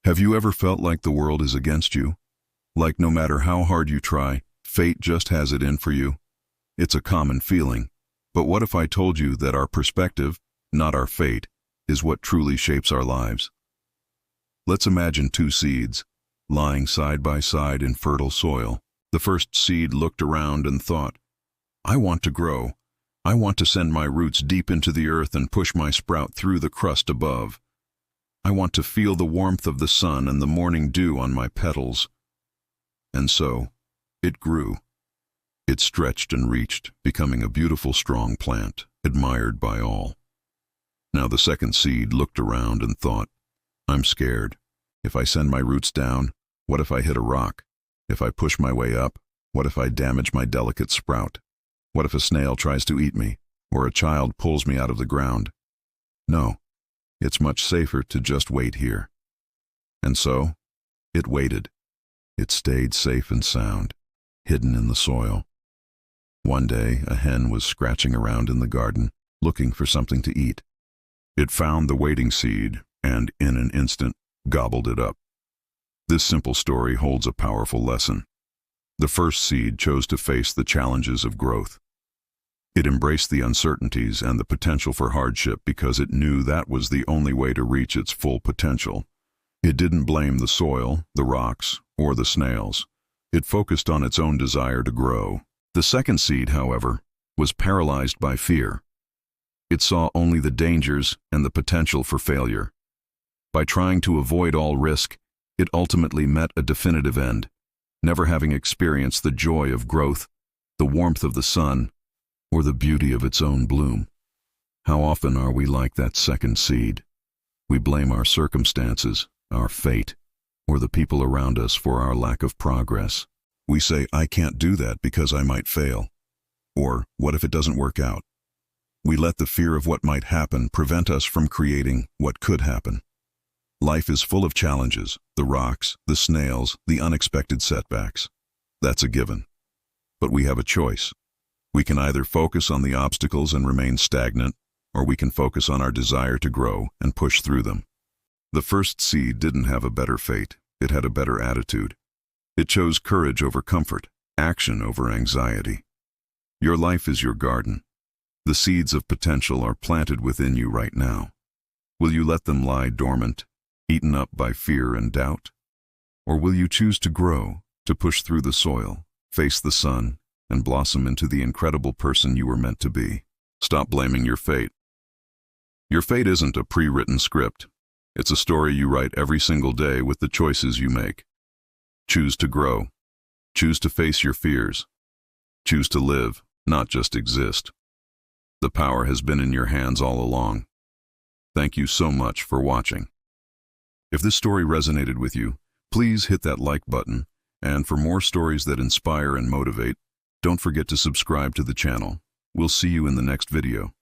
Have you ever felt like the world is against you? Like no matter how hard you try, fate just has it in for you? It's a common feeling. But what if I told you that our perspective, not our fate, is what truly shapes our lives? Let's imagine two seeds, lying side by side in fertile soil. The first seed looked around and thought, I want to grow. I want to send my roots deep into the earth and push my sprout through the crust above. I want to feel the warmth of the sun and the morning dew on my petals. And so, it grew. It stretched and reached, becoming a beautiful, strong plant, admired by all. Now the second seed looked around and thought, I'm scared. If I send my roots down, what if I hit a rock? If I push my way up, what if I damage my delicate sprout? What if a snail tries to eat me, or a child pulls me out of the ground? No, it's much safer to just wait here. And so, it waited. It stayed safe and sound, hidden in the soil. One day, a hen was scratching around in the garden, looking for something to eat. It found the waiting seed, and in an instant, gobbled it up. This simple story holds a powerful lesson. The first seed chose to face the challenges of growth. It embraced the uncertainties and the potential for hardship because it knew that was the only way to reach its full potential. It didn't blame the soil, the rocks, or the snails. It focused on its own desire to grow. The second seed, however, was paralyzed by fear. It saw only the dangers and the potential for failure. By trying to avoid all risk, it ultimately met a definitive end, never having experienced the joy of growth, the warmth of the sun, or the beauty of its own bloom. How often are we like that second seed? We blame our circumstances, our fate, or the people around us for our lack of progress. We say, I can't do that because I might fail. Or, what if it doesn't work out? We let the fear of what might happen prevent us from creating what could happen. Life is full of challenges, the rocks, the snails, the unexpected setbacks. That's a given. But we have a choice. We can either focus on the obstacles and remain stagnant, or we can focus on our desire to grow and push through them. The first seed didn't have a better fate. It had a better attitude. It chose courage over comfort, action over anxiety. Your life is your garden. The seeds of potential are planted within you right now. Will you let them lie dormant, eaten up by fear and doubt? Or will you choose to grow, to push through the soil, face the sun, and blossom into the incredible person you were meant to be? Stop blaming your fate. Your fate isn't a pre-written script. It's a story you write every single day with the choices you make. Choose to grow. Choose to face your fears. Choose to live, not just exist. The power has been in your hands all along. Thank you so much for watching. If this story resonated with you, please hit that like button, and for more stories that inspire and motivate, don't forget to subscribe to the channel. We'll see you in the next video.